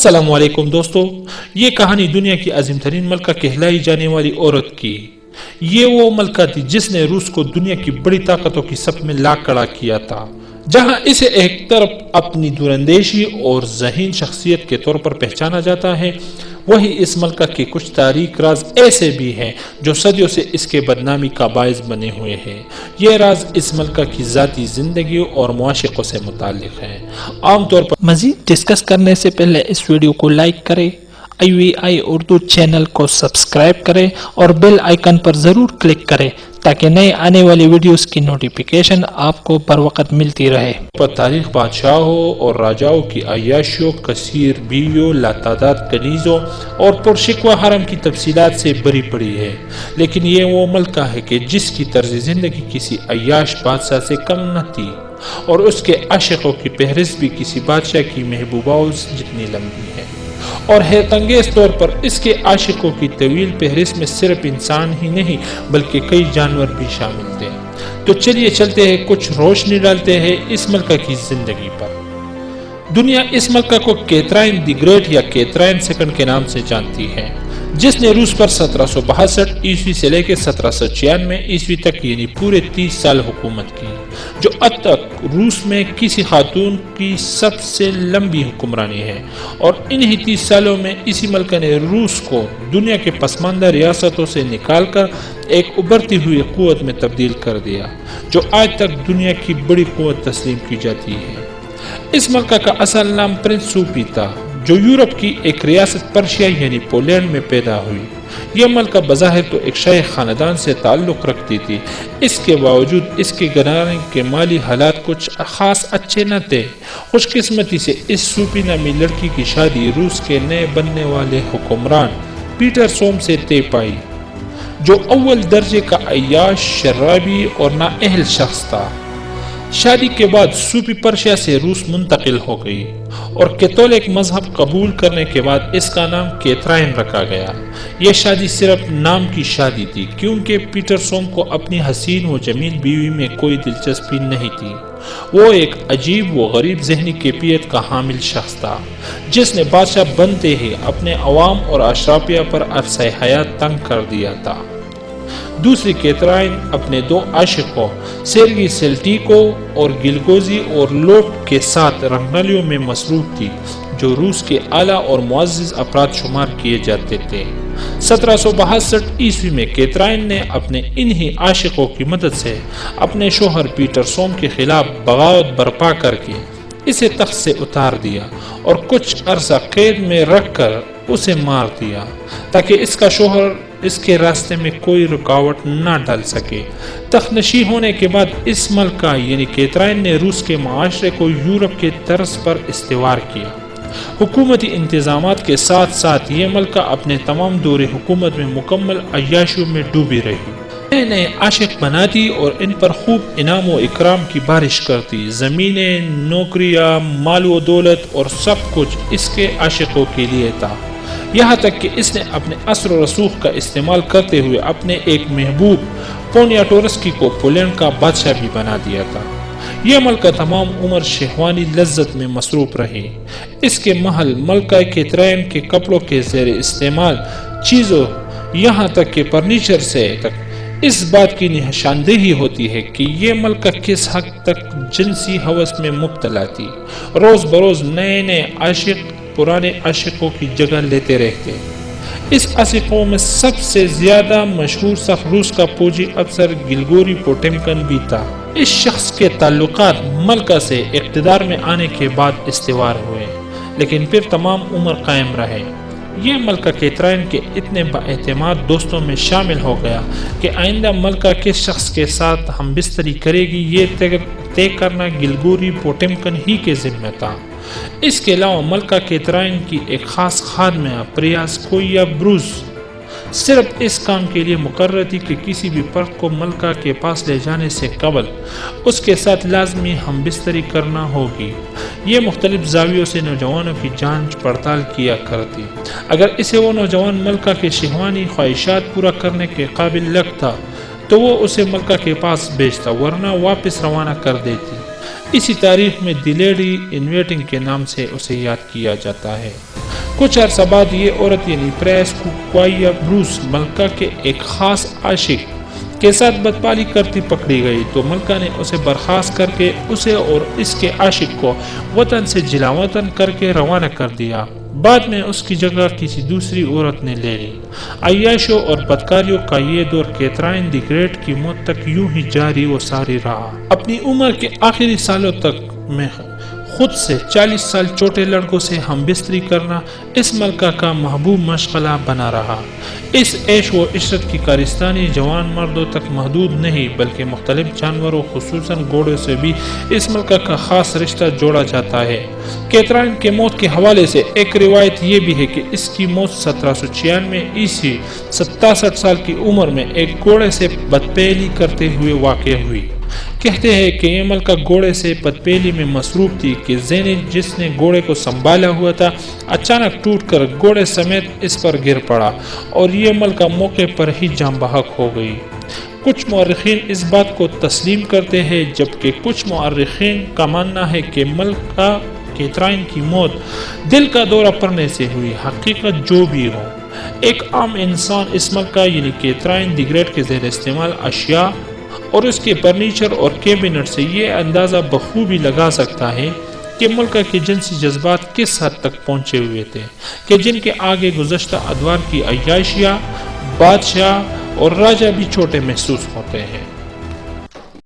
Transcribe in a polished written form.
السلام علیکم دوستو، یہ کہانی دنیا کی عظیم ترین ملکہ کہلائی جانے والی عورت کی۔ یہ وہ ملکہ تھی جس نے روس کو دنیا کی بڑی طاقتوں کی صف میں لا کھڑا کیا تھا۔ جہاں اسے ایک طرف اپنی دوراندیشی اور ذہین شخصیت کے طور پر پہچانا جاتا ہے، وہی اس ملکہ کے کچھ تاریک راز ایسے بھی ہیں جو صدیوں سے اس کے بدنامی کا باعث بنے ہوئے ہیں۔ یہ راز اس ملکہ کی ذاتی زندگی اور معاشقوں سے متعلق ہیں۔ عام طور پر مزید ڈسکس کرنے سے پہلے اس ویڈیو کو لائک کریں، IVI اردو چینل کو سبسکرائب کریں اور بیل آئیکن پر ضرور کلک کریں تاکہ نئے آنے والی ویڈیوز کی نوٹیفیکیشن آپ کو پر وقت ملتی رہے۔ تاریخ بادشاہوں اور راجاؤں کی عیاشیوں، کثیر بیویوں، لاتعداد کنیزوں اور پرشکوہ حرم کی تفصیلات سے بری پڑی ہے، لیکن یہ وہ ملکہ ہے کہ جس کی طرز زندگی کسی عیاش بادشاہ سے کم نہ تھی، اور اس کے عاشقوں کی فہرست بھی کسی بادشاہ کی محبوباؤں جتنی لمبی ہے۔ اور حیرت انگیز طور پر اس کے عاشقوں کی طویل فہرست میں صرف انسان ہی نہیں بلکہ کئی جانور بھی شامل تھے۔ تو چلیے چلتے ہیں، کچھ روشنی ڈالتے ہیں اس ملکہ کی زندگی پر۔ دنیا اس ملکہ کو کیتھرائن دی گریٹ یا کیتھرائن سیکنڈ کے نام سے جانتی ہے، جس نے روس پر 1762 عیسوی سے لے کے 1796 عیسوی تک یعنی پورے 30 سال حکومت کی، جو اب تک روس میں کسی خاتون کی سب سے لمبی حکمرانی ہے۔ اور انہی 30 سالوں میں اسی ملکہ نے روس کو دنیا کے پسماندہ ریاستوں سے نکال کر ایک ابھرتی ہوئی قوت میں تبدیل کر دیا، جو آج تک دنیا کی بڑی قوت تسلیم کی جاتی ہے۔ اس ملکہ کا اصل نام پرنس سوپی تھا، جو یورپ کی ایک ریاست پرشیا یعنی پولینڈ میں پیدا ہوئی۔ یہ ملکہ بظاہر تو ایک شاہی خاندان سے تعلق رکھتی تھی، اس کے باوجود اس کے گھرانے کے مالی حالات کچھ خاص اچھے نہ تھے۔ خوش قسمتی سے اس سوپی نامی لڑکی کی شادی روس کے نئے بننے والے حکمران پیٹر سوم سے طے پائی، جو اول درجے کا عیاش، شرابی اور نااہل شخص تھا۔ شادی کے بعد سوپی پرشیا سے روس منتقل ہو گئی، اور کیتھولک مذہب قبول کرنے کے بعد اس کا نام کیتھرائن رکھا گیا۔ یہ شادی صرف نام کی شادی تھی، کیونکہ پیٹر سوم کو اپنی حسین و جمیل بیوی میں کوئی دلچسپی نہیں تھی۔ وہ ایک عجیب و غریب ذہنی کیفیت کا حامل شخص تھا، جس نے بادشاہ بنتے ہی اپنے عوام اور اشرافیہ پر عرصہ حیات تنگ کر دیا تھا۔ دوسری کیتھرائن اپنے دو عاشقوں سیرگی سیلٹیکو اور گلگوزی اور لوٹ کے ساتھ رنگنالیوں میں مصروف تھی، جو روس کے اعلیٰ اور معزز افراد شمار کیے جاتے تھے۔ 1762 عیسوی میں کیتھرائن نے اپنے انہی عاشقوں کی مدد سے اپنے شوہر پیٹر سوم کے خلاف بغاوت برپا کر کے اسے تخت سے اتار دیا اور کچھ عرصہ قید میں رکھ کر اسے مار دیا، تاکہ اس کا شوہر اس کے راستے میں کوئی رکاوٹ نہ ڈال سکے۔ تخت نشین ہونے کے بعد اس ملکہ یعنی کیتھرائن نے روس کے معاشرے کو یورپ کے طرز پر استوار کیا۔ حکومتی انتظامات کے ساتھ ساتھ یہ ملکہ اپنے تمام دور حکومت میں مکمل عیاشیوں میں ڈوبی رہی۔ نئے نئے عاشق بناتی اور ان پر خوب انعام و اکرام کی بارش کرتی۔ زمینیں، نوکریاں، مال و دولت اور سب کچھ اس کے عاشقوں کے لیے تھا، یہاں تک کہ اس نے اپنے اثر و رسوخ کا استعمال کرتے ہوئے اپنے ایک محبوب پونیاٹورسکی کو پولینڈ کا بادشاہ بھی بنا دیا تھا۔ یہ ملکہ تمام عمر شہوانی لذت میں مصروف رہی۔ اس کے محل ملکہ کیتھرائن کے کپڑوں کے زیر استعمال چیزوں یہاں تک کہ فرنیچر سے تک اس بات کی نشاندہی ہوتی ہے کہ یہ ملکہ کس حد تک جنسی ہوس میں مبتلا تھی۔ روز بروز نئے نئے عاشق پرانے عاشقوں کی جگہ لیتے رہتے۔ اس عاشقوں میں سب سے زیادہ مشہور شخص روس کا فوجی افسر گریگوری پوٹیمکن بھی تھا۔ اس شخص کے تعلقات ملکہ سے اقتدار میں آنے کے بعد استوار ہوئے، لیکن پھر تمام عمر قائم رہے۔ یہ ملکہ کیتھرائن کے اتنے بااعتماد دوستوں میں شامل ہو گیا کہ آئندہ ملکہ کس شخص کے ساتھ ہم بستری کرے گی یہ طے کرنا گریگوری پوٹیمکن ہی کے ذمہ تھا۔ اس کے علاوہ ملکہ کیتھرائن کی ایک خاص خادمہ پریاسکویا بروز صرف اس کام کے لیے مقرر تھی کہ کسی بھی فرد کو ملکہ کے پاس لے جانے سے قبل اس کے ساتھ لازمی ہم بستری کرنا ہوگی۔ یہ مختلف زاویوں سے نوجوانوں کی جانچ پڑتال کیا کرتی۔ اگر اسے وہ نوجوان ملکہ کے شہوانی خواہشات پورا کرنے کے قابل لگتا تو وہ اسے ملکہ کے پاس بھیجتا، ورنہ واپس روانہ کر دیتی۔ اسی تاریخ میں دی لیڈی ان ویٹنگ کے نام سے اسے یاد کیا جاتا ہے۔ کچھ عرصہ بعد یہ عورت یعنی پریس کوکوایا بروس ملکہ کے ایک خاص عاشق کے ساتھ بدپالی کرتی پکڑی گئی تو ملکہ نے اسے برخاست کر کے اسے اور اس کے عاشق کو وطن سے جلا وطن کر کے روانہ کر دیا۔ بعد میں اس کی جگہ کسی دوسری عورت نے لے لی۔ عیاشیوں اور بدکاریوں کا یہ دور کیتھرائن دی گریٹ کی موت تک یوں ہی جاری و ساری رہا۔ اپنی عمر کے آخری سالوں تک میں خود سے 40 سال چھوٹے لڑکوں سے ہم بستری کرنا اس ملکہ کا محبوب مشغلہ بنا رہا۔ اس عیش و عشرت کی کارستانی جوان مردوں تک محدود نہیں بلکہ مختلف جانوروں خصوصاً گھوڑوں سے بھی اس ملکہ کا خاص رشتہ جوڑا جاتا ہے۔ کیتھرائن کے موت کے حوالے سے ایک روایت یہ بھی ہے کہ اس کی موت 1796 عیسوی 67 سال کی عمر میں ایک گھوڑے سے بدپیلی کرتے ہوئے واقع ہوئی۔ کہتے ہیں کہ یہ ملکہ گھوڑے سے بدپیلی میں مصروف تھی کہ زینب جس نے گھوڑے کو سنبھالا ہوا تھا اچانک ٹوٹ کر گھوڑے سمیت اس پر گر پڑا اور یہ ملکہ موقع پر ہی جاں بحق ہو گئی۔ کچھ مورخین اس بات کو تسلیم کرتے ہیں جبکہ کچھ مورخین کا ماننا ہے کہ ملکہ کیتھرائن کی موت دل کا دورہ پڑنے سے ہوئی۔ حقیقت جو بھی ہو، ایک عام انسان اس ملکہ یعنی کیتھرائن دی گریٹ کے زیر استعمال اشیاء اور اس کے فرنیچر اور کیبنٹ سے یہ اندازہ بخوبی لگا سکتا ہے کہ ملکہ کے جنسی جذبات کس حد تک پہنچے ہوئے تھے کہ جن کے آگے گزشتہ ادوار کی عیاشیاں، بادشاہ اور راجہ بھی چھوٹے محسوس ہوتے ہیں۔